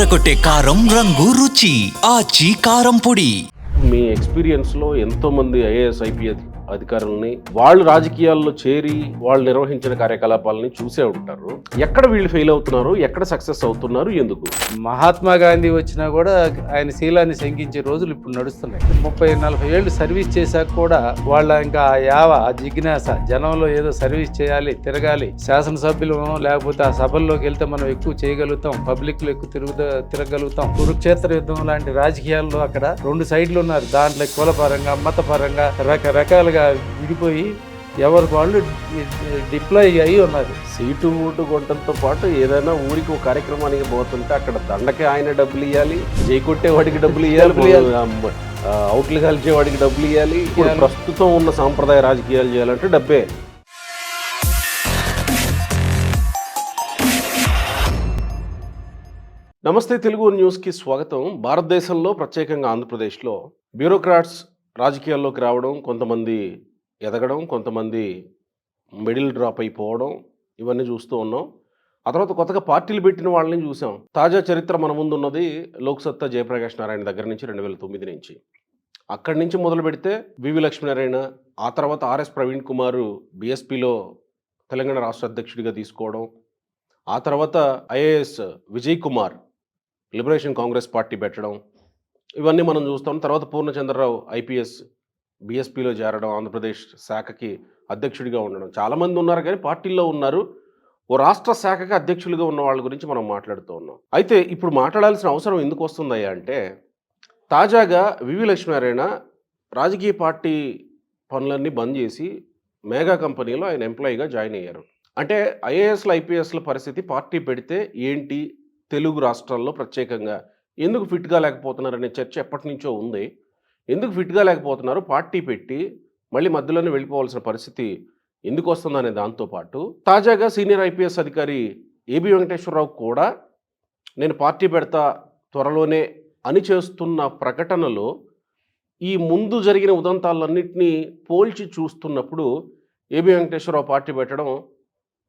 అదరకొట్టే కారం రంగు రుచి ఆచి కారం పొడి. మీ ఎక్స్పీరియన్స్లో ఎంతోమంది ఐఏఎస్ ఐపీఎస్ అధికారులని వాళ్ళు రాజకీయాల్లో చేరి వాళ్ళు నిర్వహించిన కార్యకలాపాలని చూసే ఉంటారు. ఎక్కడ వీళ్ళు ఫెయిల్ అవుతున్నారు, ఎక్కడ సక్సెస్ అవుతున్నారు, ఎందుకు? మహాత్మా గాంధీ వచ్చినా కూడా ఆయన శీలాన్ని శంకించే రోజులు ఇప్పుడు నడుస్తున్నాయి. 30-40 ఏళ్ళు సర్వీస్ చేశాక కూడా వాళ్ళ ఇంకా ఆ జిజ్ఞాస జనంలో ఏదో సర్వీస్ చేయాలి, తిరగాలి, శాసనసభ్యులు లేకపోతే ఆ సభల్లోకి వెళ్తే మనం ఎక్కువ చేయగలుగుతాం, పబ్లిక్ లో ఎక్కువ తిరగలుగుతాం. కురుక్షేత్ర యుద్ధం లాంటి రాజకీయాల్లో అక్కడ 2 సైడ్లు ఉన్నారు. దాంట్లో కులపరంగా మతపరంగా రకరకాలుగా విడిపోయి ఎవరికి వాళ్ళు డిప్లాయ్ అయ్యి ఉన్నారు. సీటు ఓటు కొట్టడంతో పాటు ఏదైనా ఊరికి ఒక కార్యక్రమానికి పోతుంటే అక్కడ దండకి ఆయన డబ్బులు ఇవ్వాలి, జై కొట్టేవాడికి డబ్బులు ఇవ్వాలి, అవుట్లు కాల్చేవాడికి డబ్బులు ఇవ్వాలి. ఇప్పుడు ప్రస్తుతం ఉన్న సాంప్రదాయ రాజకీయాలు చేయాలంటే డబ్బే. నమస్తే, తెలుగు న్యూస్కి స్వాగతం. భారతదేశంలో ప్రత్యేకంగా ఆంధ్రప్రదేశ్లో బ్యూరోక్రాట్స్ రాజకీయాల్లోకి రావడం, కొంతమంది ఎదగడం, కొంతమంది మిడిల్ డ్రాప్ అయిపోవడం, ఇవన్నీ చూస్తూ ఉన్నాం. ఆ తర్వాత కొత్తగా పార్టీలు పెట్టిన వాళ్ళని చూసాం. తాజా చరిత్ర మన ముందు ఉన్నది లోక్సత్తా జయప్రకాష్ నారాయణ దగ్గర నుంచి 2009 నుంచి. అక్కడి నుంచి మొదలు పెడితే వివి లక్ష్మీనారాయణ, ఆ తర్వాత ఆర్ఎస్ ప్రవీణ్ కుమార్ బీఎస్పీలో తెలంగాణ రాష్ట్ర అధ్యక్షుడిగా తీసుకోవడం, ఆ తర్వాత IAS Vijay Kumar liberation Congress party పెట్టడం, ఇవన్నీ మనం చూస్తాం. తర్వాత పూర్ణచంద్రరావు ఐపీఎస్ బీఎస్పీలో చేరడం, ఆంధ్రప్రదేశ్ శాఖకి అధ్యక్షుడిగా ఉండడం. చాలామంది ఉన్నారు కానీ పార్టీల్లో ఉన్నారు. ఓ రాష్ట్ర శాఖకి అధ్యక్షులుగా ఉన్న వాళ్ళ గురించి మనం మాట్లాడుతూ ఉన్నాం. అయితే ఇప్పుడు మాట్లాడాల్సిన అవసరం ఎందుకు వస్తుందయ్యా అంటే, తాజాగా వివి లక్ష్మీనారాయణ రాజకీయ పార్టీ పనులన్నీ బంద్ చేసి మేఘా కంపెనీలో ఆయన ఎంప్లాయీగా జాయిన్ అయ్యారు. అంటే ఐఏఎస్ల ఐపీఎస్ల పరిస్థితి పార్టీ పెడితే ఏంటి, తెలుగు రాష్ట్రాల్లో ప్రత్యేకంగా ఎందుకు ఫిట్గా లేకపోతున్నారనే చర్చ ఎప్పటి నుంచో ఉంది. ఎందుకు ఫిట్గా లేకపోతున్నారు, పార్టీ పెట్టి మళ్ళీ మధ్యలోనే వెళ్ళిపోవాల్సిన పరిస్థితి ఎందుకు వస్తుందనే దాంతోపాటు తాజాగా సీనియర్ ఐపీఎస్ అధికారి ఏబి వెంకటేశ్వరరావు కూడా నేను పార్టీ పెడతా త్వరలోనే అని చేస్తున్న ప్రకటనలో ఈ ముందు జరిగిన ఉదంతాలన్నింటినీ పోల్చి చూస్తున్నప్పుడు ఏబి వెంకటేశ్వరరావు పార్టీ పెట్టడం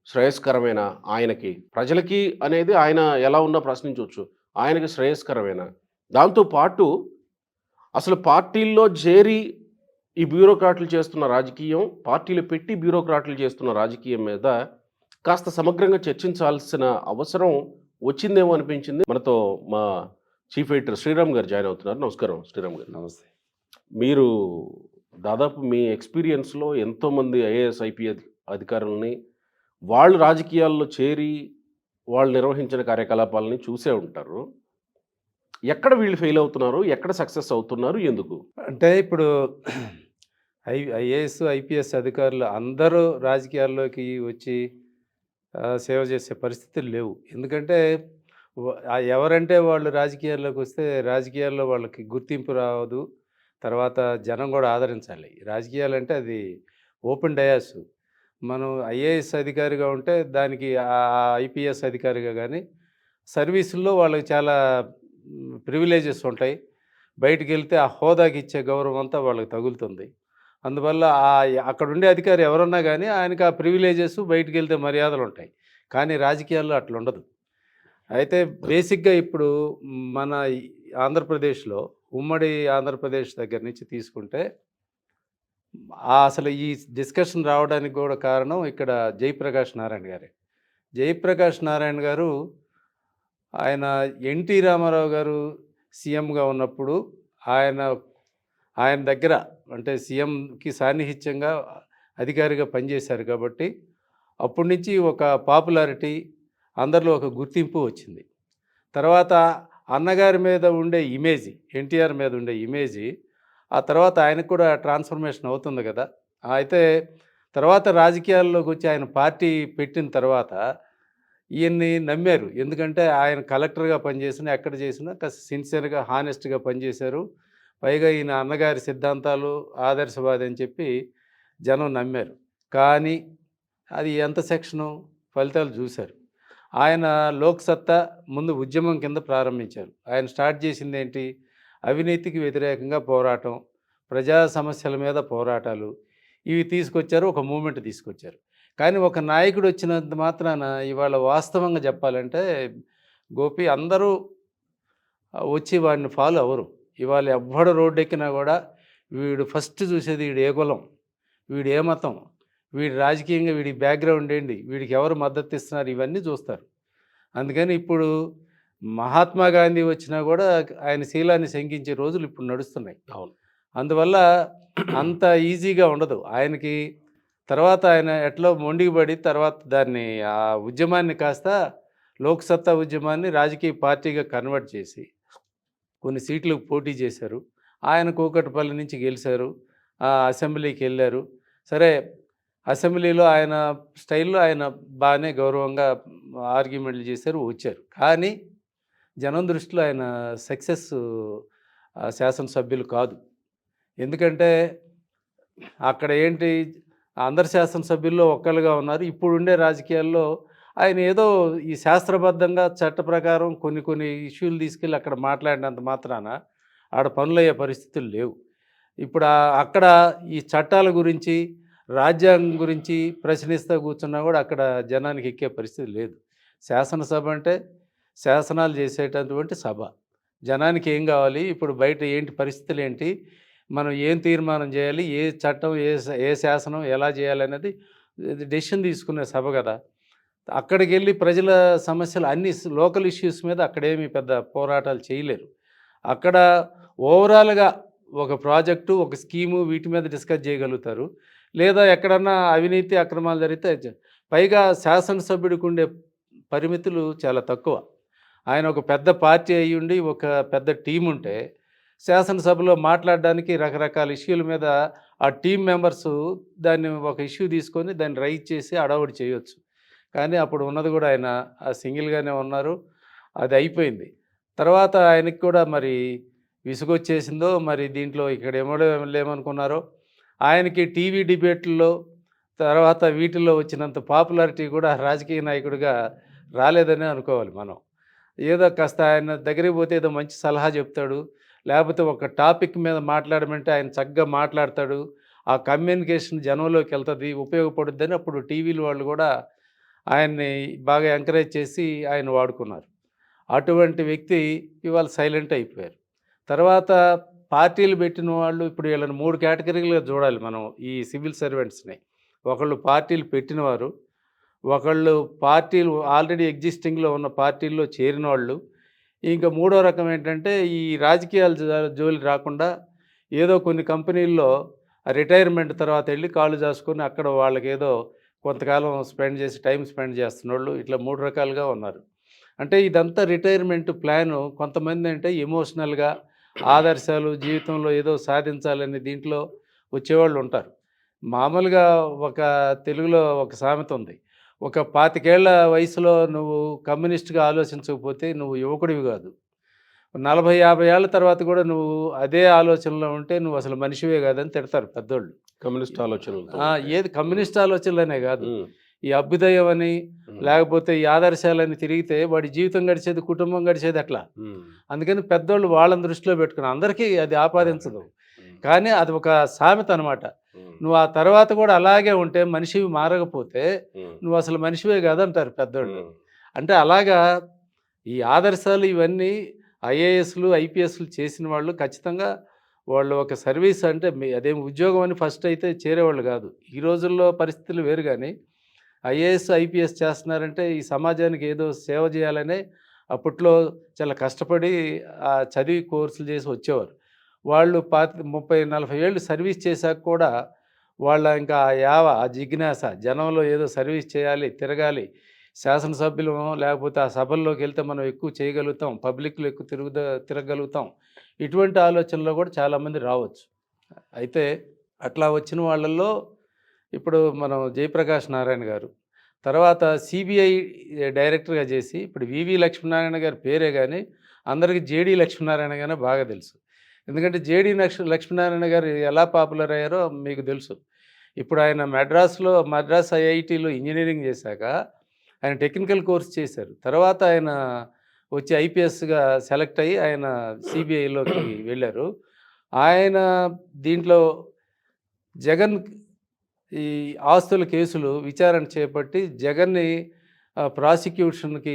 శ్రేయస్కరమేనా ఆయనకి, ప్రజలకి అనేది ఆయన ఎలా ఉన్నా ప్రశ్నించవచ్చు, ఆయనకి శ్రేయస్కరమేనా? దాంతోపాటు అసలు పార్టీల్లో చేరి ఈ బ్యూరోక్రాట్లు చేస్తున్న రాజకీయం, పార్టీలు పెట్టి బ్యూరోక్రాట్లు చేస్తున్న రాజకీయం మీద కాస్త సమగ్రంగా చర్చించాల్సిన అవసరం వచ్చిందేమో అనిపించింది. మనతో మా చీఫ్ ఎడిటర్ శ్రీరామ్ గారు జాయిన్ అవుతున్నారు. నమస్కారం శ్రీరామ్ గారు. నమస్తే. మీరు దాదాపు మీ ఎక్స్పీరియన్స్లో ఎంతోమంది ఐఏఎస్ ఐపీఎస్ అధికారులని వాళ్ళు రాజకీయాల్లో చేరి వాళ్ళు నిర్వహించిన కార్యకలాపాలని చూసే ఉంటారు. ఎక్కడ వీళ్ళు ఫెయిల్ అవుతున్నారు, ఎక్కడ సక్సెస్ అవుతున్నారు, ఎందుకు? అంటే ఇప్పుడు ఐఏఎస్ ఐపీఎస్ అధికారులు అందరూ రాజకీయాల్లోకి వచ్చి సేవ చేసే పరిస్థితులు లేవు. ఎందుకంటే ఎవరంటే వాళ్ళు రాజకీయాల్లోకి వస్తే రాజకీయాల్లో వాళ్ళకి గుర్తింపు రావదు, తర్వాత జనం కూడా ఆదరించాలి. రాజకీయాలంటే అది ఓపెన్ డయాస్. మనం ఐఏఎస్ అధికారిగా ఉంటే దానికి ఐపీఎస్ అధికారిగా కానీ సర్వీసుల్లో వాళ్ళకి చాలా ప్రివిలేజెస్ ఉంటాయి. బయటికి వెళ్తే ఆ హోదాకి ఇచ్చే గౌరవం అంతా వాళ్ళకి తగులుతుంది. అందువల్ల అక్కడ ఉండే అధికారి ఎవరన్నా కానీ ఆయనకి ఆ ప్రివిలేజెస్, బయటికి వెళ్తే మర్యాదలు ఉంటాయి. కానీ రాజకీయాల్లో అట్లా ఉండదు. అయితే బేసిక్గా ఇప్పుడు మన ఆంధ్రప్రదేశ్లో, ఉమ్మడి ఆంధ్రప్రదేశ్ దగ్గర నుంచి తీసుకుంటే అసలు ఈ డిస్కషన్ రావడానికి కూడా కారణం ఇక్కడ జయప్రకాష్ నారాయణ గారే. జయప్రకాష్ నారాయణ గారు ఆయన ఎన్టీ రామారావు గారు సీఎంగా ఉన్నప్పుడు ఆయన దగ్గర అంటే సీఎంకి సాన్నిహిత్యంగా అధికారిగా పనిచేశారు కాబట్టి అప్పటి నుంచి ఒక పాపులారిటీ, అందరిలో ఒక గుర్తింపు వచ్చింది. తర్వాత అన్నగారి మీద ఉండే ఇమేజ్, ఎన్టీఆర్ మీద ఉండే ఇమేజ్, ఆ తర్వాత ఆయనకు కూడా ట్రాన్స్ఫర్మేషన్ అవుతుంది కదా. అయితే తర్వాత రాజకీయాల్లోకి వచ్చి ఆయన పార్టీ పెట్టిన తర్వాత ఈయన్ని నమ్మారు. ఎందుకంటే ఆయన కలెక్టర్గా పనిచేసినా, ఎక్కడ చేసినా కాస్త సిన్సియర్గా, హానెస్ట్గా పనిచేశారు. పైగా ఈయన అన్నగారి సిద్ధాంతాలు ఆదర్శవాది అని చెప్పి జనం నమ్మారు. కానీ అది ఎంత సెక్షను ఫలితాలు చూశారు. ఆయన లోక్సత్తా ముందు ఉద్యమం కింద ప్రారంభించారు. ఆయన స్టార్ట్ చేసింది ఏంటి? అవినీతికి వ్యతిరేకంగా పోరాటం, ప్రజా సమస్యల మీద పోరాటాలు, ఇవి తీసుకొచ్చారు. ఒక మూమెంట్ తీసుకొచ్చారు. కానీ ఒక నాయకుడు వచ్చినంత మాత్రాన ఇవాళ వాస్తవంగా చెప్పాలంటే గోపి అందరూ వచ్చి వాడిని ఫాలో అవ్వరు. ఇవాళ ఎవ్వడు రోడ్డెక్కినా కూడా వీడు ఫస్ట్ చూసేది వీడు ఏ కులం, వీడు ఏ మతం, వీడి రాజకీయంగా వీడి బ్యాక్‌గ్రౌండ్ ఏంటి, వీడికి ఎవరు మద్దతు ఇస్తున్నారు, ఇవన్నీ చూస్తారు. అందుకని ఇప్పుడు మహాత్మా గాంధీ వచ్చినా కూడా ఆయన శీలాన్ని శంకించే రోజులు ఇప్పుడు నడుస్తున్నాయి. అవును. అందువల్ల అంత ఈజీగా ఉండదు. ఆయనకి తర్వాత ఆయన ఎట్లో మొండికి పడి తర్వాత దాన్ని ఆ ఉద్యమాన్ని కాస్త లోక్‌సత్తా ఉద్యమాన్ని రాజకీయ పార్టీగా కన్వర్ట్ చేసి కొన్ని సీట్లకు పోటీ చేశారు. ఆయన కూకట్పల్లి నుంచి గెలిచారు. అసెంబ్లీకెళ్ళారు. సరే, అసెంబ్లీలో ఆయన స్టైల్‌లో ఆయన బాగానే గౌరవంగా ఆర్గ్యుమెంట్లు చేశారు, వచ్చారు. కానీ జనం దృష్టిలో ఆయన సక్సెస్ శాసనసభ్యులు కాదు. ఎందుకంటే అక్కడ ఏంటి, అందరు శాసనసభ్యుల్లో ఒక్కళ్ళుగా ఉన్నారు. ఇప్పుడుండే రాజకీయాల్లో ఆయన ఏదో ఈ శాస్త్రబద్ధంగా చట్ట ప్రకారం కొన్ని కొన్ని ఇష్యూలు తీసుకెళ్ళి అక్కడ మాట్లాడినంత మాత్రాన ఆడ పనులయ్యే పరిస్థితులు లేవు. ఇప్పుడు అక్కడ ఈ చట్టాల గురించి, రాజ్యాంగం గురించి ప్రశ్నిస్తూ కూర్చున్నా కూడా అక్కడ జనానికి ఎక్కే పరిస్థితి లేదు. శాసనసభ అంటే శాసనాలు చేసేటటువంటి సభ. జనానికి ఏం కావాలి, ఇప్పుడు బయట ఏంటి పరిస్థితులు ఏంటి, మనం ఏం తీర్మానం చేయాలి, ఏ చట్టం, ఏ శాసనం ఎలా చేయాలనేది డెసిషన్ తీసుకునే సభ కదా. అక్కడికి వెళ్ళి ప్రజల సమస్యలు అన్ని లోకల్ ఇష్యూస్ మీద అక్కడేమీ పెద్ద పోరాటాలు చేయలేరు. అక్కడ ఓవరాల్గా ఒక ప్రాజెక్టు, ఒక స్కీము, వీటి మీద డిస్కస్ చేయగలుగుతారు. లేదా ఎక్కడన్నా అవినీతి అక్రమాలు జరిగితే పైగా శాసనసభ్యుడికి ఉండే పరిమితులు చాలా తక్కువ. ఆయన ఒక పెద్ద పార్టీ అయ్యుండి ఒక పెద్ద టీం ఉంటే శాసనసభలో మాట్లాడడానికి రకరకాల ఇష్యూల మీద ఆ టీం మెంబర్సు దాన్ని ఒక ఇష్యూ తీసుకొని దాన్ని రైజ్ చేసి హడావుడి చేయొచ్చు. కానీ అప్పుడు ఉన్నది కూడా ఆయన సింగిల్గానే ఉన్నారు. అది అయిపోయింది. తర్వాత ఆయనకి కూడా మరి విసుగొచ్చేసిందో మరి దీంట్లో ఇక్కడ ఏమనుకున్నారో, ఆయనకి టీవీ డిబేట్లలో తర్వాత వీటిల్లో వచ్చినంత పాపులారిటీ కూడా రాజకీయ నాయకుడిగా రాలేదనే అనుకోవాలి మనం. ఏదో కాస్త ఆయన దగ్గరికి పోతే ఏదో మంచి సలహా చెప్తాడు, లేకపోతే ఒక టాపిక్ మీద మాట్లాడమంటే ఆయన చక్కగా మాట్లాడతాడు, ఆ కమ్యూనికేషన్ జనంలోకి వెళ్తుంది, ఉపయోగపడుద్దని అప్పుడు టీవీల వాళ్ళు కూడా ఆయన్ని బాగా ఎంకరేజ్ చేసి ఆయన వాడుకున్నారు. అటువంటి వ్యక్తి ఇవాళ సైలెంట్ అయిపోయారు. తర్వాత పార్టీలు పెట్టిన వాళ్ళు ఇప్పుడు వీళ్ళని 3 కేటగిరీలుగా చూడాలి మనం ఈ సివిల్ సర్వెంట్స్ని. ఒకళ్ళు పార్టీలు పెట్టినవారు, ఒకళ్ళు పార్టీలు ఆల్రెడీ ఎగ్జిస్టింగ్లో ఉన్న పార్టీల్లో చేరిన వాళ్ళు, ఇంకా మూడో రకం ఏంటంటే ఈ రాజకీయాల జోలి రాకుండా ఏదో కొన్ని కంపెనీల్లో రిటైర్మెంట్ తర్వాత వెళ్ళి కాళ్ళు చాసుకొని అక్కడ వాళ్ళకి ఏదో కొంతకాలం స్పెండ్ చేసి టైం స్పెండ్ చేస్తున్నోళ్ళు, ఇట్లా 3 రకాలుగా ఉన్నారు. అంటే ఇదంతా రిటైర్మెంట్ ప్లాను. కొంతమంది అంటే ఎమోషనల్గా ఆదర్శాలు, జీవితంలో ఏదో సాధించాలని దీంట్లో వచ్చేవాళ్ళు ఉంటారు. మామూలుగా ఒక తెలుగులో ఒక సామెత ఉంది, ఒక 25 ఏళ్ల వయసులో నువ్వు కమ్యూనిస్ట్గా ఆలోచించకపోతే నువ్వు యువకుడివి కాదు, 40, 50 ఏళ్ల తర్వాత కూడా నువ్వు అదే ఆలోచనలో ఉంటే నువ్వు అసలు మనిషివే కాదని తిడతారు పెద్దోళ్ళు. కమ్యూనిస్ట్ ఆలోచనలతో. ఏది కమ్యూనిస్ట్ ఆలోచనలనే కాదు, ఈ అభ్యుదయం అని లేకపోతే ఈ ఆదర్శాలని తిరిగితే వాడి జీవితం గడిచేది, కుటుంబం గడిచేది అట్లా. అందుకని పెద్దోళ్ళు వాళ్ళని దృష్టిలో పెట్టుకుని అందరికీ అది ఆపాదించదు, కానీ అది ఒక సామెత అనమాట. నువ్వు ఆ తర్వాత కూడా అలాగే ఉంటే, మనిషివి మారకపోతే నువ్వు అసలు మనిషివే కాదంటారు పెద్దోళ్ళు. అంటే అలాగా ఈ ఆదర్శాలు ఇవన్నీ ఐఏఎస్లు, ఐపీఎస్లు చేసిన వాళ్ళు ఖచ్చితంగా వాళ్ళు ఒక సర్వీస్ అంటే అదేం ఉద్యోగం అని ఫస్ట్ అయితే చేరేవాళ్ళు కాదు. ఈ రోజుల్లో పరిస్థితులు వేరు, కానీ ఐఏఎస్, ఐపీఎస్ చేస్తున్నారంటే ఈ సమాజానికి ఏదో సేవ చేయాలనే అప్పట్లో చాలా కష్టపడి చదివి కోర్సులు చేసి వచ్చేవారు. వాళ్ళు 30, 40 ఏళ్ళు సర్వీస్ చేశాక కూడా వాళ్ళ ఇంకా ఆ జిజ్ఞాస, జనంలో ఏదో సర్వీస్ చేయాలి, తిరగాలి, శాసనసభ్యులమో లేకపోతే ఆ సభల్లోకి వెళ్తే మనం ఎక్కువ చేయగలుగుతాం, పబ్లిక్లో ఎక్కువ తిరగలుగుతాం, ఇటువంటి ఆలోచనలో కూడా చాలామంది రావచ్చు. అయితే అట్లా వచ్చిన వాళ్ళల్లో ఇప్పుడు మనం జయప్రకాష్ నారాయణ గారు తర్వాత సిబిఐ డైరెక్టర్గా చేసి ఇప్పుడు వివి లక్ష్మీనారాయణ గారి పేరే కానీ అందరికీ జేడి లక్ష్మీనారాయణ గానే బాగా తెలుసు. ఎందుకంటే జేడి లక్ష్మీనారాయణ గారు ఎలా పాపులర్ అయ్యారో మీకు తెలుసు. ఇప్పుడు ఆయన మద్రాస్ ఐఐటీలో ఇంజనీరింగ్ చేశాక ఆయన టెక్నికల్ కోర్స్ చేశారు. తర్వాత ఆయన వచ్చి ఐపీఎస్గా సెలెక్ట్ అయ్యి ఆయన సిబిఐలోకి వెళ్ళారు. ఆయన దీంట్లో జగన్ ఈ ఆస్తుల కేసులు విచారణ చేపట్టి జగన్ని ప్రాసిక్యూషన్కి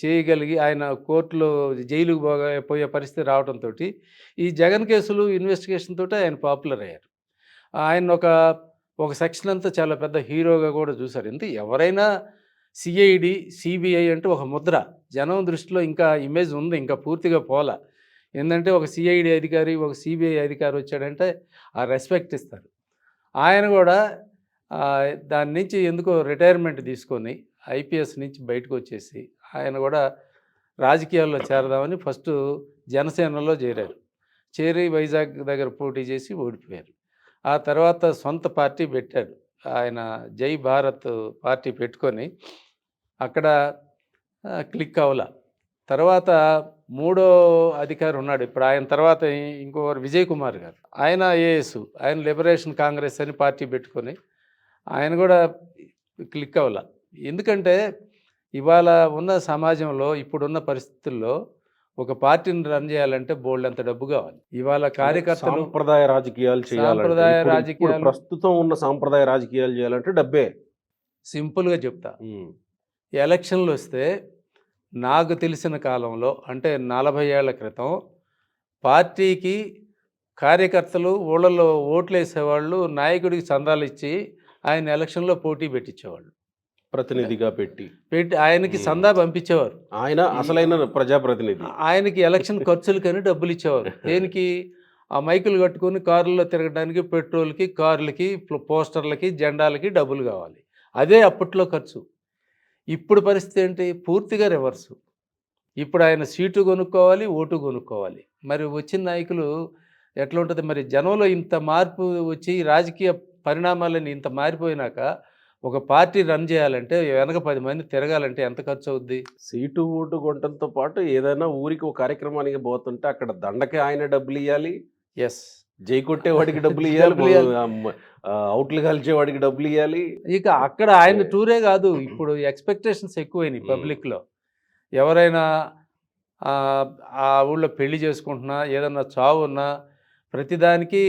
చేయగలిగి ఆయన కోర్టులో జైలుకు పోయే పరిస్థితి రావడంతో ఈ జగన్ కేసులు ఇన్వెస్టిగేషన్ తోటి ఆయన పాపులర్ అయ్యారు. ఆయన ఒక సెక్షన్ అంతా చాలా పెద్ద హీరోగా కూడా చూశారు. ఎవరైనా సిఐడి, సిబిఐ అంటే ఒక ముద్ర. జనం దృష్టిలో ఇంకా ఇమేజ్ ఉంది, ఇంకా పూర్తిగా పోలా. ఏందంటే ఒక సిఐడి అధికారి, ఒక సిబిఐ అధికారి వచ్చాడంటే ఆ రెస్పెక్ట్ ఇస్తారు. ఆయన కూడా దాని నుంచి ఎందుకో రిటైర్మెంట్ తీసుకొని ఐపీఎస్ నుంచి బయటకు వచ్చేసి ఆయన కూడా రాజకీయాల్లో చేరదామని ఫస్ట్ జనసేనలో చేరారు. చేరి వైజాగ్ దగ్గర పోటీ చేసి ఓడిపోయారు. ఆ తర్వాత సొంత పార్టీ పెట్టాడు. ఆయన జై భారత్ పార్టీ పెట్టుకొని అక్కడ క్లిక్ అవ్వలా. తర్వాత మూడో అధికారి ఉన్నాడు. ఇప్పుడు ఆయన తర్వాత ఇంకొకరు విజయ్ కుమార్ గారు. ఆయన ఏఎస్, ఆయన లిబరేషన్ కాంగ్రెస్ అని పార్టీ పెట్టుకొని ఆయన కూడా క్లిక్ అవ్వాల. ఎందుకంటే ఇవాళ ఉన్న సమాజంలో ఇప్పుడున్న పరిస్థితుల్లో ఒక పార్టీని రన్ చేయాలంటే బోల్డ్ అంత డబ్బు కావాలి. ఇవాళ కార్యకర్తలు సాంప్రదాయ రాజకీయాలు చేయాలంటే ప్రస్తుతం ఉన్న సాంప్రదాయ రాజకీయాలు చేయాలంటే డబ్బే. సింపుల్గా చెప్తా, ఎలక్షన్లు వస్తే నాకు తెలిసిన కాలంలో అంటే 40 ఏళ్ల క్రితం పార్టీకి కార్యకర్తలు ఊళ్ళల్లో ఓట్లు వేసేవాళ్ళు, నాయకుడికి చందాలు ఇచ్చి ఆయన ఎలక్షన్లో పోటీ పెట్టించేవాళ్ళు. ప్రతినిధిగా పెట్టి ఆయనకి చందా పంపించేవారు. ఆయన అసలైన ప్రజాప్రతినిధి. ఆయనకి ఎలక్షన్ ఖర్చులకని డబ్బులు ఇచ్చేవారు. దేనికి? ఆ మైకులు కట్టుకొని కారుల్లో తిరగడానికి, పెట్రోల్కి, కార్లకి, పోస్టర్లకి, జెండాలకి డబ్బులు కావాలి. అదే అప్పట్లో ఖర్చు. ఇప్పుడు పరిస్థితి ఏంటి? పూర్తిగా రివర్సు. ఇప్పుడు ఆయన సీటు కొనుక్కోవాలి, ఓటు కొనుక్కోవాలి. మరి వచ్చిన నాయకులు ఎట్లా ఉంటుంది? మరి జనంలో ఇంత మార్పు వచ్చి రాజకీయ పరిణామాలని ఇంత మారిపోయినాక ఒక పార్టీ రన్ చేయాలంటే వెనక 10 మంది తిరగాలంటే ఎంత ఖర్చు అవుద్ది? సీటు ఓటు కొనడంతో పాటు ఏదైనా ఊరికి ఒక కార్యక్రమానికి పోతుంటే అక్కడ దండకి ఆయన డబ్బులు ఇవ్వాలి. ఎస్, జై కొట్టేవాడికి డబ్బులు ఇవ్వాలి, అవుట్లు కలిచేవాడికి డబ్బులు ఇవ్వాలి. ఇక అక్కడ ఆయన టూరే కాదు, ఇప్పుడు ఎక్స్పెక్టేషన్స్ ఎక్కువైనాయి పబ్లిక్లో. ఎవరైనా ఆ ఊళ్ళో పెళ్లి చేసుకుంటున్నా, ఏదన్నా చావు ఉన్నా, ప్రతిదానికి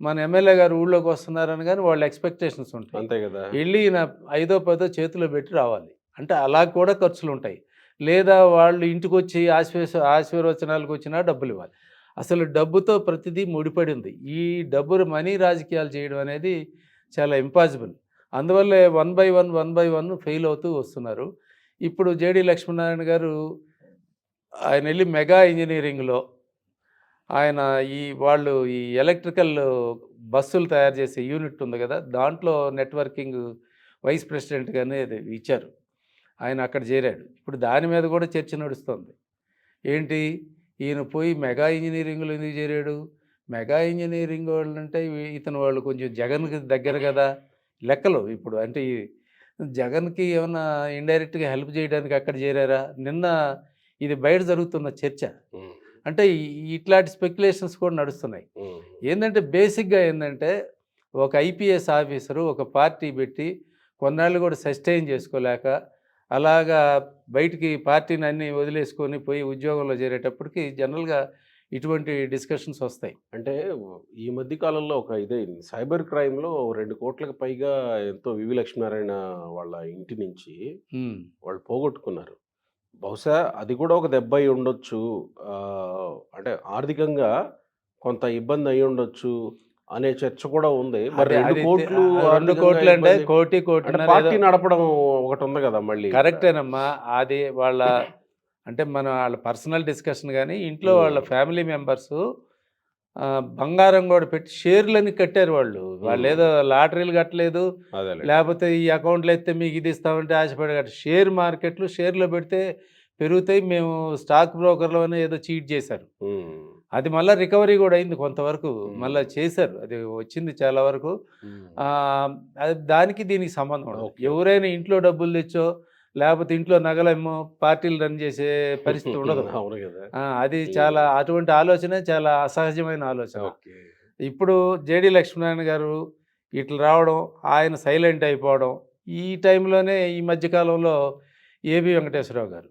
మన ఎమ్మెల్యే గారు ఊళ్ళోకి వస్తున్నారని కానీ వాళ్ళ ఎక్స్పెక్టేషన్స్ ఉంటాయి. అంతే కదా. వెళ్ళి నా 5దో 10దో చేతిలో పెట్టి రావాలి అంటే అలా కూడా ఖర్చులు ఉంటాయి. లేదా వాళ్ళు ఇంటికి వచ్చి ఆశీర్వచనాలకు వచ్చినా డబ్బులు ఇవ్వాలి. అసలు డబ్బుతో ప్రతిదీ ముడిపడి ఉంది. ఈ డబ్బు మనీ రాజకీయాలు చేయడం అనేది చాలా ఇంపాసిబుల్. అందువల్లే 1 బై 1 ఫెయిల్ అవుతూ వస్తున్నారు. ఇప్పుడు జేడి లక్ష్మీనారాయణ గారు ఆయన వెళ్ళి మెగా ఇంజనీరింగ్లో ఆయన వాళ్ళు ఈ ఎలక్ట్రికల్ బస్సులు తయారు చేసే యూనిట్ ఉంది కదా, దాంట్లో నెట్వర్కింగ్ వైస్ ప్రెసిడెంట్గా అనేది ఇచ్చారు. ఆయన అక్కడ చేరాడు. ఇప్పుడు దాని మీద కూడా చర్చ నడుస్తుంది. ఏంటి, ఈయన పోయి మెగా ఇంజనీరింగ్లో ఎందుకు చేరాడు? మెగా ఇంజనీరింగ్ వాళ్ళు అంటే ఇతను వాళ్ళు కొంచెం జగన్కి దగ్గర కదా లెక్కలు. ఇప్పుడు అంటే జగన్కి ఏమన్నా ఇండైరెక్ట్గా హెల్ప్ చేయడానికి అక్కడ చేరారా? నిన్న ఇది బయట జరుగుతున్న చర్చ. అంటే ఇట్లాంటి స్పెక్యులేషన్స్ కూడా నడుస్తున్నాయి. ఏంటంటే బేసిక్గా ఏంటంటే ఒక ఐపీఎస్ ఆఫీసరు ఒక పార్టీ పెట్టి కొన్నాళ్ళు కూడా సస్టైన్ చేసుకోలేక అలాగా బయటికి పార్టీని అన్నీ వదిలేసుకొని పోయి ఉద్యోగంలో చేరేటప్పటికి జనరల్గా ఇటువంటి డిస్కషన్స్ వస్తాయి. అంటే ఈ మధ్య కాలంలో ఒక ఇదైంది, సైబర్ క్రైమ్లో 2 కోట్లకు పైగా ఎంతో వివి లక్ష్మీనారాయణ వాళ్ళ ఇంటి నుంచి వాళ్ళు పోగొట్టుకున్నారు. బహుశా అది కూడా ఒక దెబ్బ అయి ఉండొచ్చు. అంటే ఆర్థికంగా కొంత ఇబ్బంది అయి ఉండొచ్చు అనే చర్చ కూడా ఉంది. మరి 2 కోట్లు 2 కోట్లు అంటే కోటి పార్టీ నడపడం ఒకటి ఉంది కదా మళ్ళీ. కరెక్టేనమ్మా. అది వాళ్ళ అంటే వాళ్ళ పర్సనల్ డిస్కషన్. కానీ ఇంట్లో వాళ్ళ ఫ్యామిలీ మెంబర్స్ బంగారం కూడా పెట్టి షేర్లని కట్టారు. వాళ్ళు ఏదో లాటరీలు కట్టలేదు, లేకపోతే ఈ అకౌంట్లో అయితే మీకు ఇది ఇస్తామంటే ఆశపడి కట్టారు. షేర్ మార్కెట్లు షేర్లో పెడితే పెరుగుతాయి, మేము స్టాక్ బ్రోకర్లు అని ఏదో చీట్ చేశారు. అది మళ్ళీ రికవరీ కూడా అయింది కొంతవరకు, మళ్ళీ చేశారు, అది వచ్చింది చాలా వరకు. అది దానికి దీనికి సంబంధం ఉండదు. ఎవరైనా ఇంట్లో డబ్బులు తెచ్చో లేకపోతే ఇంట్లో నగలేమో పార్టీలు రన్ చేసే పరిస్థితి ఉండదు. అది చాలా అటువంటి ఆలోచన చాలా అసహజమైన ఆలోచన. ఇప్పుడు జేడి లక్ష్మీనారాయణ గారు ఇట్లా రావడం, ఆయన సైలెంట్ అయిపోవడం, ఈ టైంలోనే ఈ మధ్యకాలంలో ఏబి వెంకటేశ్వరరావు గారు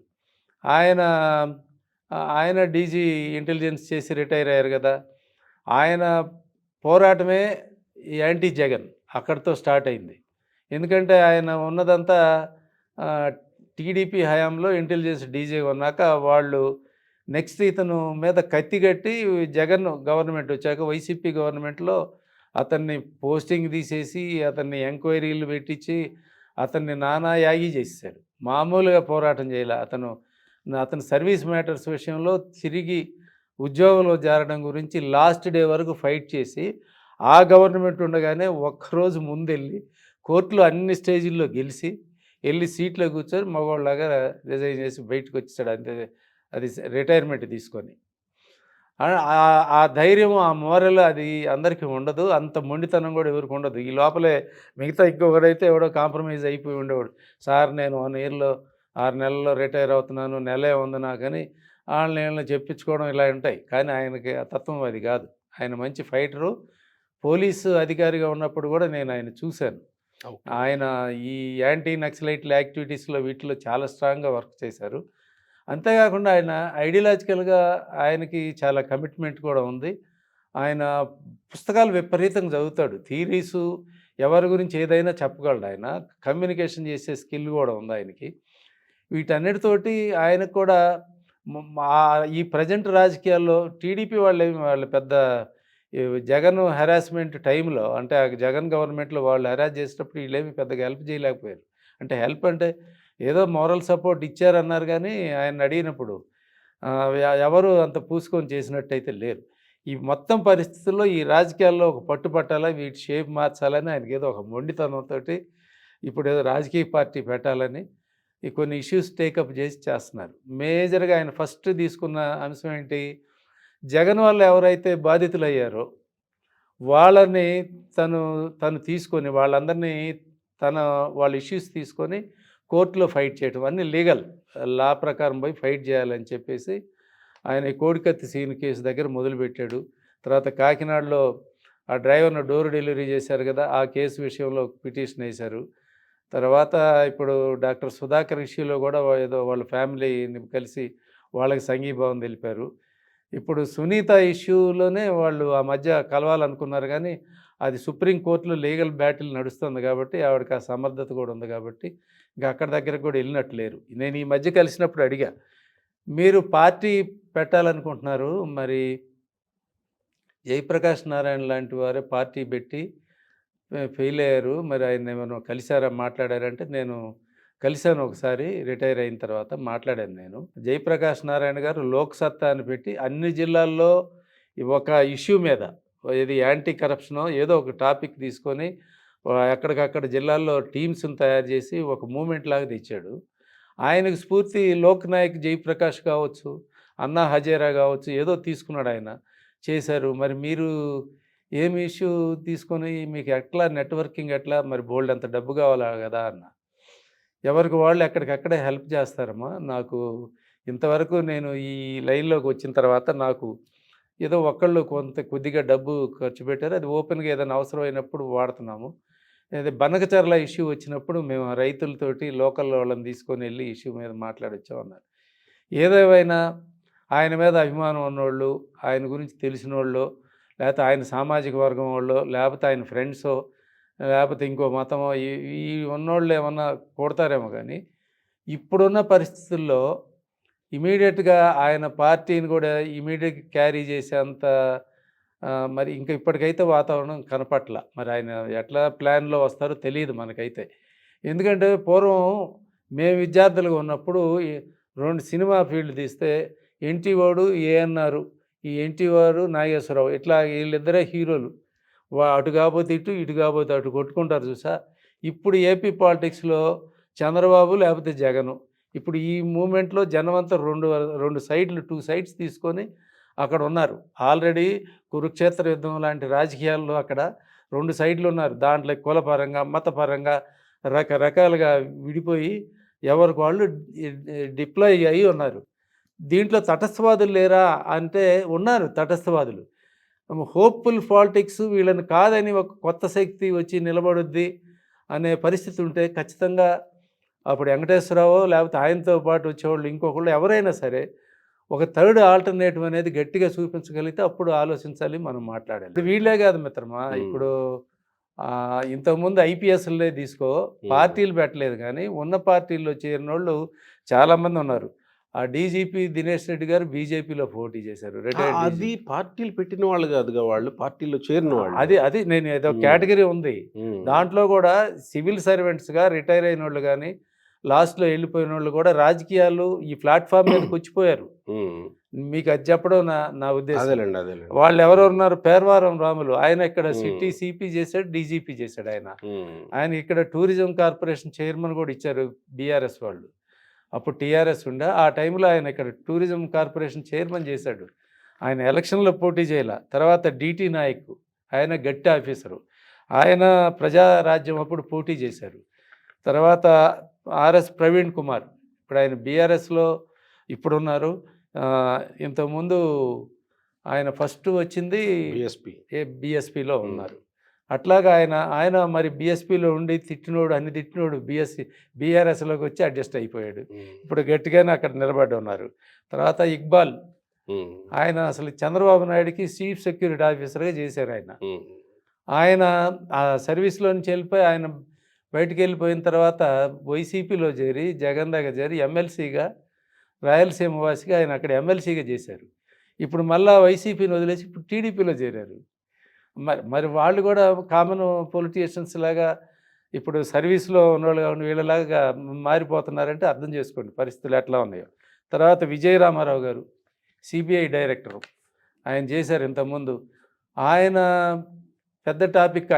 ఆయన డీజీ ఇంటెలిజెన్స్ చేసి రిటైర్ అయ్యారు కదా. ఆయన పోరాటమే యాంటీ జగన్ అక్కడితో స్టార్ట్ అయింది. ఎందుకంటే ఆయన ఉన్నదంతా టీడీపీ హయాంలో ఇంటెలిజెన్స్ డీజీ ఉన్నాక వాళ్ళు నెక్స్ట్ ఇతను మీద కత్తి కట్టి జగన్ గవర్నమెంట్ వచ్చాక వైసీపీ గవర్నమెంట్లో అతన్ని పోస్టింగ్ తీసేసి అతన్ని ఎంక్వైరీలు పెట్టించి అతన్ని నానా యాగి చేశారు. మామూలుగా పోరాటం చేయాలి. అతను సర్వీస్ మ్యాటర్స్ విషయంలో తిరిగి ఉద్యోగంలో చేరడం గురించి లాస్ట్ డే వరకు ఫైట్ చేసి ఆ గవర్నమెంట్ ఉండగానే ఒక్కరోజు ముందెళ్ళి కోర్టులో అన్ని స్టేజీల్లో గెలిచి వెళ్ళి సీట్లో కూర్చొని మగవాళ్ళలాగా రిజైన్ చేసి బయటకు వచ్చేసాడు. అంతే, అది రిటైర్మెంట్ తీసుకొని. ఆ ధైర్యం, ఆ మోరల్ అది అందరికీ ఉండదు. అంత మొండితనం కూడా ఎవరికి ఉండదు. ఈ లోపలే మిగతా ఇంకొకడైతే ఎవడో కాంప్రమైజ్ అయిపోయి ఉండేవాడు. సార్ నేను 1 ఇయర్లో 6 నెలల్లో రిటైర్ అవుతున్నాను, నెలే ఉంది నాకని వాళ్ళని చెప్పించుకోవడం ఇలా ఉంటాయి. కానీ ఆయనకి ఆ తత్వం అది కాదు. ఆయన మంచి ఫైటరు. పోలీసు అధికారిగా ఉన్నప్పుడు కూడా నేను ఆయన చూశాను. ఆయన ఈ యాంటీ నక్సలైట్ల యాక్టివిటీస్లో వీటిలో చాలా స్ట్రాంగ్గా వర్క్ చేశారు. అంతేకాకుండా ఆయన ఐడియాలజికల్గా ఆయనకి చాలా కమిట్మెంట్ కూడా ఉంది. ఆయన పుస్తకాలు విపరీతంగా చదువుతాడు. థీరీసు ఎవరి గురించి ఏదైనా చెప్పగలడు ఆయన. కమ్యూనికేషన్ చేసే స్కిల్ కూడా ఉంది ఆయనకి. వీటన్నిటితోటి ఆయనకు కూడా ఈ ప్రజెంట్ రాజకీయాల్లో టీడీపీ వాళ్ళు పెద్ద జగన్ హెరాస్మెంట్ టైంలో, అంటే ఆ జగన్ గవర్నమెంట్లో వాళ్ళు హెరాస్ చేసేటప్పుడు వీళ్ళేమి పెద్దగా హెల్ప్ చేయలేకపోయారు. అంటే హెల్ప్ అంటే ఏదో మోరల్ సపోర్ట్ ఇచ్చారన్నారు కానీ ఆయన అడిగినప్పుడు ఎవరు అంత పూసుకొని చేసినట్టయితే లేరు. ఈ మొత్తం పరిస్థితుల్లో ఈ రాజకీయాల్లో ఒక పట్టుపట్టాలా, వీటి షేప్ మార్చాలని ఆయనకి ఏదో ఒక మొండితనంతో ఇప్పుడు ఏదో రాజకీయ పార్టీ పెట్టాలని ఈ కొన్ని ఇష్యూస్ టేకప్ చేస్తున్నారు. మేజర్గా ఆయన ఫస్ట్ తీసుకున్న అంశం ఏంటి, జగన్ వల్ల ఎవరైతే బాధితులయ్యారో వాళ్ళని తను తీసుకొని వాళ్ళందరినీ వాళ్ళ ఇష్యూస్ తీసుకొని కోర్టులో ఫైట్ చేయటం, అన్నీ లీగల్ లా ప్రకారం పోయి ఫైట్ చేయాలని చెప్పేసి ఆయన కోడికత్తి సీన్ కేసు దగ్గర మొదలుపెట్టాడు. తర్వాత కాకినాడలో ఆ డ్రైవర్ను డోర్ డెలివరీ చేశారు కదా, ఆ కేసు విషయంలో పిటిషన్ వేశారు. తర్వాత ఇప్పుడు డాక్టర్ సుధాకర్ ఇష్యూలో కూడా ఏదో వాళ్ళ ఫ్యామిలీని కలిసి వాళ్ళకి సంఘీభావం తెలిపారు. ఇప్పుడు సునీత ఇష్యూలోనే వాళ్ళు ఆ మధ్య కలవాలనుకున్నారు కానీ అది సుప్రీంకోర్టులో లీగల్ బ్యాటిల్ నడుస్తుంది కాబట్టి ఆవిడకి ఆ సమర్థత కూడా ఉంది కాబట్టి ఇంకా అక్కడ దగ్గరకు కూడా వెళ్ళినట్టు లేరు. నేను ఈ మధ్య కలిసినప్పుడు అడిగా, మీరు పార్టీ పెట్టాలనుకుంటున్నారు, మరి జయప్రకాష్ నారాయణ లాంటి వారే పార్టీ పెట్టి ఫెయిల్ అయ్యారు, మరి ఆయన ఏమైనా కలిసారా, మాట్లాడారంటే నేను కలిశాను ఒకసారి రిటైర్ అయిన తర్వాత మాట్లాడాను. నేను జయప్రకాష్ నారాయణ గారు లోక్సత్తా అని పెట్టి అన్ని జిల్లాల్లో ఒక ఇష్యూ మీద, ఇది యాంటీ కరప్షనో ఏదో ఒక టాపిక్ తీసుకొని ఎక్కడికక్కడ జిల్లాల్లో టీమ్స్ని తయారు చేసి ఒక మూమెంట్ లాగా తెచ్చాడు. ఆయనకు స్ఫూర్తి లోక్ నాయక్ జయప్రకాష్ కావచ్చు, అన్నా హజేరా కావచ్చు, ఏదో తీసుకున్నాడు ఆయన, చేశారు. మరి మీరు ఏమి ఇష్యూ తీసుకొని మీకు ఎట్లా నెట్వర్కింగ్ ఎట్లా, మరి బోల్డ్ అంత డబ్బు కావాలా కదా అన్న. ఎవరికి వాళ్ళు ఎక్కడికక్కడే హెల్ప్ చేస్తారమ్మా. నాకు ఇంతవరకు నేను ఈ లైన్లోకి వచ్చిన తర్వాత నాకు ఏదో ఒకళ్ళు కొద్దిగా డబ్బు ఖర్చు పెట్టారు, అది ఓపెన్గా ఏదైనా అవసరమైనప్పుడు వాడుతున్నాము. అదే బనకచర్ల ఇష్యూ వచ్చినప్పుడు మేము రైతులతోటి లోకల్ వాళ్ళని తీసుకొని వెళ్ళి ఇష్యూ మీద మాట్లాడొచ్చామన్నారు. ఏదేమైనా ఆయన మీద అభిమానం ఉన్నోళ్ళు, ఆయన గురించి తెలిసిన వాళ్ళు, లేకపోతే ఆయన సామాజిక వర్గం వాళ్ళు, లేకపోతే ఆయన ఫ్రెండ్సో, లేకపోతే ఇంకో మతమో ఈ ఉన్నోళ్ళు ఏమన్నా కొడతారేమో కానీ ఇప్పుడున్న పరిస్థితుల్లో ఇమీడియట్గా ఆయన పార్టీని కూడా ఇమీడియట్గా క్యారీ చేసేంత మరి ఇంకా ఇప్పటికైతే వాతావరణం కనపట్ల. మరి ఆయన ఎట్లా ప్లాన్లో వస్తారో తెలియదు మనకైతే. ఎందుకంటే పూర్వం మేము విద్యార్థులుగా ఉన్నప్పుడు 2 సినిమా ఫీల్డ్ తీస్తే ఎన్టీ వాడు ఏఎన్ఆర్, ఈ ఎన్టీ వారు నాగేశ్వరరావు, ఇట్లా వీళ్ళిద్దరే హీరోలు. అటు కాకపోతే ఇటు, ఇటు కాకపోతే అటు కొట్టుకుంటారు చూసా. ఇప్పుడు ఏపీ పాలిటిక్స్లో చంద్రబాబు లేకపోతే జగను. ఇప్పుడు ఈ మూమెంట్లో జనం అంతా రెండు సైడ్లు 2 సైడ్స్ తీసుకొని అక్కడ ఉన్నారు. ఆల్రెడీ కురుక్షేత్ర యుద్ధం లాంటి రాజకీయాల్లో అక్కడ 2 సైడ్లు ఉన్నారు. దాంట్లో కులపరంగా, మతపరంగా రకరకాలుగా విడిపోయి ఎవరికి వాళ్ళు డిప్లాయ్ అయ్యి ఉన్నారు. దీంట్లో తటస్థవాదులు లేరా అంటే ఉన్నారు తటస్థవాదులు. హోప్ఫుల్ పాలిటిక్స్ వీళ్ళని కాదని ఒక కొత్త శక్తి వచ్చి నిలబడుద్ది అనే పరిస్థితి ఉంటే ఖచ్చితంగా అప్పుడు వెంకటేశ్వరరావు లేకపోతే ఆయనతో పాటు వచ్చేవాళ్ళు ఇంకొకళ్ళు ఎవరైనా సరే ఒక థర్డ్ ఆల్టర్నేటివ్ అనేది గట్టిగా చూపించగలిగితే అప్పుడు ఆలోచించాలి, మనం మాట్లాడాలి. వీళ్ళే కాదు మిత్రమా, ఇప్పుడు ఇంతకుముందు ఐపీఎస్లే తీసుకో, పార్టీలు పెట్టలేదు కానీ ఉన్న పార్టీల్లో చేరిన వాళ్ళు చాలామంది ఉన్నారు. ఆ డీజీపీ దినేష్ రెడ్డి గారు బీజేపీలో పోటీ చేశారు, రిటైర్డ్ అది పార్టీలు పెట్టిన వాళ్ళు కాదుగా, వాళ్ళు పార్టీలో చేరిన వాళ్ళు. అది నేను ఏదో కేటగిరీ ఉంది. దాంట్లో కూడా సివిల్ సర్వెంట్స్గా రిటైర్ అయిన వాళ్ళు కానీ లాస్ట్లో వెళ్ళిపోయిన వాళ్ళు కూడా రాజకీయాలు ఈ ప్లాట్ఫామ్ మీదకి వచ్చిపోయారు. మీకు అది చెప్పడం నా ఉద్దేశం. అదేలేండి. వాళ్ళు ఎవరు ఉన్నారు? పేర్వారం రాములు, ఆయన ఇక్కడ సిటీ సిపి చేశాడు, డీజీపీ చేశాడు. ఆయన ఇక్కడ టూరిజం కార్పొరేషన్ చైర్మన్ కూడా ఇచ్చారు బీఆర్ఎస్ వాళ్ళు. అప్పుడు టీఆర్ఎస్ ఉండే ఆ టైంలో ఆయన ఇక్కడ టూరిజం కార్పొరేషన్ చైర్మన్ చేశాడు. ఆయన ఎలక్షన్లో పోటీ చేయాల. తర్వాత డిటి నాయక్, ఆయన గట్టి ఆఫీసరు, ఆయన ప్రజారాజ్యం అప్పుడు పోటీ చేశారు. తర్వాత ఆర్ఎస్ ప్రవీణ్ కుమార్, ఇప్పుడు ఆయన బీఆర్ఎస్లో ఇప్పుడున్నారు. ఇంతకుముందు ఆయన ఫస్ట్ వచ్చింది బీఎస్పీలో ఉన్నారు. అట్లాగా ఆయన మరి బీఎస్పీలో ఉండి అన్ని తిట్టినోడు బీఆర్ఎస్లోకి వచ్చి అడ్జస్ట్ అయిపోయాడు. ఇప్పుడు గట్టిగానే అక్కడ నిలబడి ఉన్నారు. తర్వాత ఇక్బాల్, ఆయన అసలు చంద్రబాబు నాయుడుకి చీఫ్ సెక్యూరిటీ ఆఫీసర్గా చేశారు. ఆయన ఆ సర్వీస్లో నుంచి వెళ్ళిపోయి ఆయన బయటికి వెళ్ళిపోయిన తర్వాత వైసీపీలో చేరి జగన్ దగ్గర చేరి ఎమ్మెల్సీగా, రాయలసీమ వాసిగా ఆయన అక్కడ ఎమ్మెల్సీగా చేశారు. ఇప్పుడు మళ్ళీ వైసీపీని వదిలేసి ఇప్పుడు టీడీపీలో చేరారు. మరి వాళ్ళు కూడా కామన్ పొలిటీషియన్స్ లాగా ఇప్పుడు సర్వీస్లో ఉన్నవాళ్ళు కాకుండా వీళ్ళలాగా మారిపోతున్నారంటే అర్థం చేసుకోండి పరిస్థితులు ఎట్లా ఉన్నాయో. తర్వాత విజయ రామారావు గారు సిబిఐ డైరెక్టరు, ఆయన చేశారు ఇంతకుముందు. ఆయన పెద్ద టాపిక్.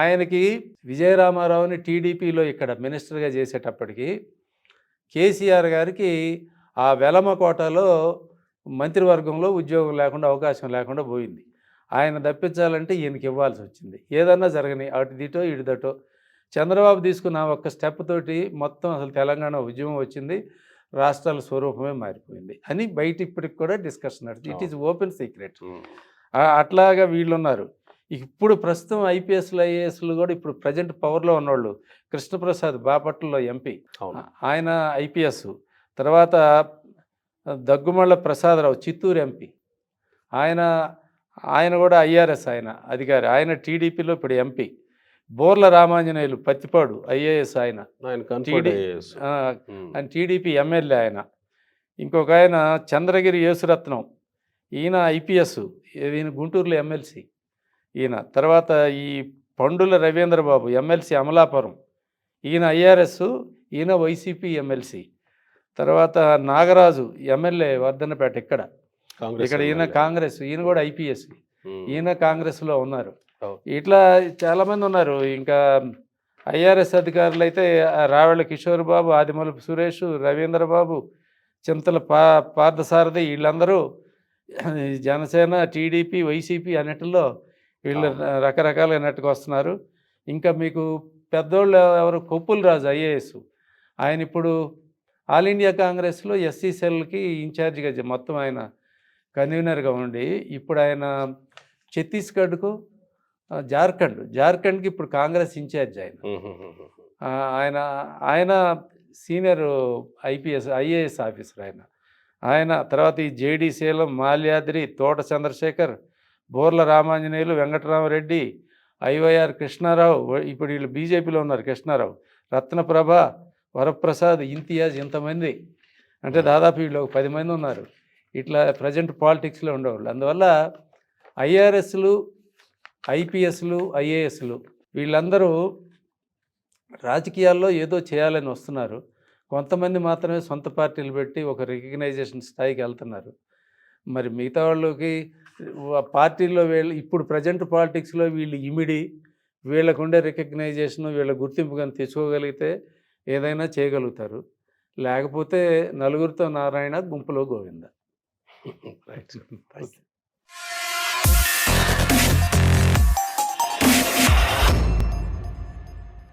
ఆయనకి విజయ రామారావుని టీడీపీలో ఇక్కడ మినిస్టర్గా చేసేటప్పటికి కేసీఆర్ గారికి ఆ వెలమ కోటలో మంత్రివర్గంలో ఉద్యోగం లేకుండా, అవకాశం లేకుండా పోయింది. ఆయన తప్పించాలంటే ఈయనకి ఇవ్వాల్సి వచ్చింది. ఏదన్నా జరగని, అటు దిటో ఇటు దటో. చంద్రబాబు తీసుకున్న ఒక్క స్టెప్ తోటి మొత్తం అసలు తెలంగాణ ఉద్యమం వచ్చింది, రాష్ట్రాల స్వరూపమే మారిపోయింది అని బయట ఇప్పటికి కూడా డిస్కషన్ నడుస్తుంది. It is open secret. అట్లాగా వీళ్ళు ఉన్నారు. ఇప్పుడు ప్రస్తుతం ఐపీఎస్లు ఐఏఎస్లు కూడా ఇప్పుడు ప్రజెంట్ పవర్లో ఉన్నవాళ్ళు. కృష్ణప్రసాద్ బాపట్లలో ఎంపీ, ఆయన ఐపీఎస్. తర్వాత దగ్గుమళ్ళ ప్రసాదరావు చిత్తూరు ఎంపీ, ఆయన కూడా ఐఆర్ఎస్ ఆయన అధికారి. ఆయన టీడీపీలో ఇప్పుడు ఎంపీ. బోర్ల రామాంజనేయులు పత్తిపాడు ఐఏఎస్, ఆయన టీడీపీ ఎమ్మెల్యే. ఆయన ఇంకొక ఆయన చంద్రగిరి యేసురత్నం, ఈయన ఐపీఎస్, ఈయన గుంటూరులో ఎమ్మెల్సీ ఈయన. తర్వాత ఈ పండుల రవీంద్రబాబు ఎమ్మెల్సీ అమలాపురం, ఈయన ఐఆర్ఎస్, ఈయన వైసీపీ ఎమ్మెల్సీ. తర్వాత నాగరాజు ఎమ్మెల్యే వర్ధన్నపేట, ఇక్కడ ఈయన కాంగ్రెస్, ఈయన కూడా ఐపీఎస్, ఈయన కాంగ్రెస్లో ఉన్నారు. ఇట్లా చాలామంది ఉన్నారు. ఇంకా ఐఆర్ఎస్ అధికారులు అయితే రావెళ్ళ కిషోర్ బాబు, ఆదిమూలపు సురేష్, రవీంద్రబాబు, చింతల పార్థసారథి, వీళ్ళందరూ జనసేన, టీడీపీ, వైసీపీ అన్నిటిలో వీళ్ళు రకరకాలుగా నెట్టుకు వస్తున్నారు. ఇంకా మీకు పెద్దోళ్ళు ఎవరు? కొప్పుల రాజు ఐఏఎస్, ఆయన ఇప్పుడు ఆల్ ఇండియా కాంగ్రెస్లో ఎస్సీ సెల్కి ఇన్ఛార్జిగా మొత్తం ఆయన కన్వీనర్గా ఉండి ఇప్పుడు ఆయన ఛత్తీస్గఢ్కు, జార్ఖండ్కి ఇప్పుడు కాంగ్రెస్ ఇన్ఛార్జ్ ఆయన సీనియర్ ఐఏఎస్ ఆఫీసర్ ఆయన. తర్వాత ఈ జేడీ శీలం, మాల్యాద్రి, తోట చంద్రశేఖర్, బోర్ల రామాంజనేయులు, వెంకటరామరెడ్డి, ఐవైఆర్ కృష్ణారావు, ఇప్పుడు వీళ్ళు బీజేపీలో ఉన్నారు, కృష్ణారావు, రత్నప్రభ, వరప్రసాద్, ఇంతియాజ్, ఇంతమంది. అంటే దాదాపు వీళ్ళు 10 మంది ఉన్నారు ఇట్లా ప్రజెంట్ పాలిటిక్స్లో ఉండేవాళ్ళు. అందువల్ల ఐఆర్ఎస్లు, ఐపీఎస్లు, ఐఏఎస్లు వీళ్ళందరూ రాజకీయాల్లో ఏదో చేయాలని వస్తున్నారు. కొంతమంది మాత్రమే సొంత పార్టీలు పెట్టి ఒక రికగ్నైజేషన్ స్థాయికి వెళ్తున్నారు. మరి మిగతా వాళ్ళకి పార్టీల్లో ఇప్పుడు ప్రజెంట్ పాలిటిక్స్లో వీళ్ళు ఇమిడి వీళ్ళకుండే రికగ్నైజేషన్, వీళ్ళ గుర్తింపు కానీ తెచ్చుకోగలిగితే ఏదైనా చేయగలుగుతారు. లేకపోతే నలుగురితో నారాయణ, గుంపులో గోవింద. రైట్.